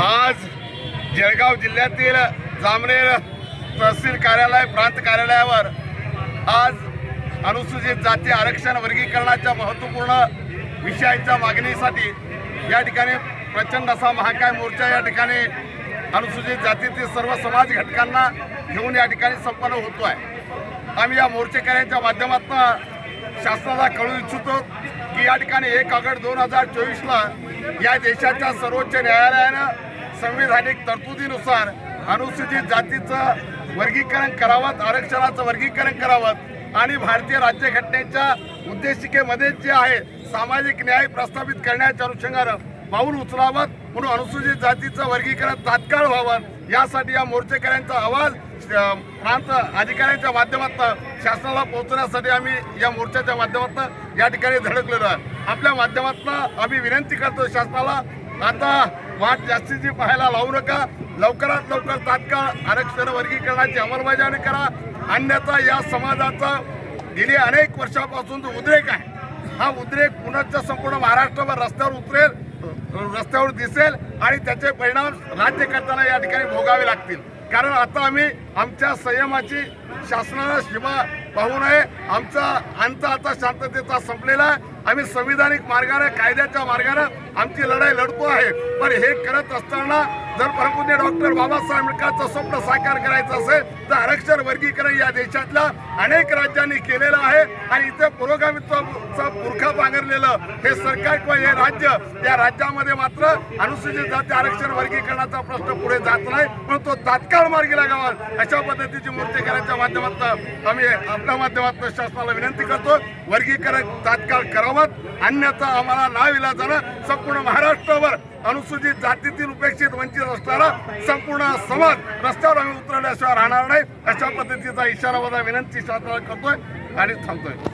आज जळगाव जिल्ह्यातील जामनेर तहसील कार्यालय प्रांत कार्यालयावर आज अनुसूचित जाती आरक्षण वर्गीकरणाच्या महत्त्वपूर्ण विषयाच्या मागणीसाठी या ठिकाणी प्रचंड असा महाकाय मोर्चा या ठिकाणी अनुसूचित जातीतील सर्व समाज घटकांना घेऊन या ठिकाणी संपन्न होतो आहे। आम्ही या मोर्चेकऱ्यांच्या माध्यमातून शासनाला कळवू इच्छितो की या ठिकाणी 1 ऑगस्ट 2024ला या देशाच्या सर्वोच्च न्यायालयानं संविधानिक तरतुदीनुसार अनुसूचित जातीचं वर्गीकरण करावं, आरक्षणाचं वर्गीकरण करावं आणि भारतीय राज्यघटनेच्या उद्देशिकेमध्ये जे आहे सामाजिक न्याय प्रस्थापित करण्याच्या अनुषंगानं पाऊल उचलावं म्हणून अनुसूचित जातीचं वर्गीकरण तात्काळ व्हावं यासाठी या मोर्चेकऱ्यांचा आवाज प्रांत अधिकाऱ्यांच्या माध्यमातून शासनाला पोहोचण्यासाठी आम्ही या मोर्चाच्या माध्यमातून या ठिकाणी धडकलेलो आहे। आपल्या माध्यमातून आम्ही विनंती करतो शासनाला, आता वाट जास्तीची पाहायला लावू नका, लवकरात लवकर तात्काळ आरक्षण वर्गीकरणाची अंमलबजावणी करा, अन्यथा या समाजाचा गेली अनेक वर्षापासून जो उद्रेक आहे हा उद्रेक पुन्हा संपूर्ण महाराष्ट्रभर रस्त्यावर दिसेल आणि त्याचे परिणाम राज्यकर्त्यांना या ठिकाणी भोगावे लागतील। कारण आता आम्ही आमच्या संयमाची शासनानं सीमा पाहू नये, आमचा अंत आता शांततेचा संपलेला आहे। आम्ही संविधानिक मार्गाने कायद्याच्या मार्गाने आमची लढाई लढतो आहे, पण हे करत असताना जर परमपूज्य डॉक्टर बाबासाहेब आंबेडकरांचं स्वप्न साकार करायचं असेल तर आरक्षण वर्गीकरण या देशातल्या अनेक राज्यांनी केलेलं आहे आणि इथे पुरोगामित्वाचा पुरखा पांघरलेलं हे सरकार किंवा हे राज्य, या राज्यामध्ये मात्र अनुसूचित जाती आरक्षण वर्गीकरणाचा प्रश्न पुढे जात नाही, पण तो तात्काळ मार्गी लागावा अशा पद्धतीची मोर्चेकऱ्यांच्या माध्यमातून आम्ही आपल्या माध्यमातून शासनाला विनंती करतो, वर्गीकरण तात्काळ करावं, अन्यथा आम्हाला नाविलाजानं संपूर्ण महाराष्ट्रावर अनुसूचित जातीतील उपेक्षित वंचित असणारा संपूर्ण समाज रस्त्यावर आम्ही उतरल्याशिवाय राहणार नाही अशा पद्धतीचा इशारा विनंती शासनाला करतोय आणि थांबतोय।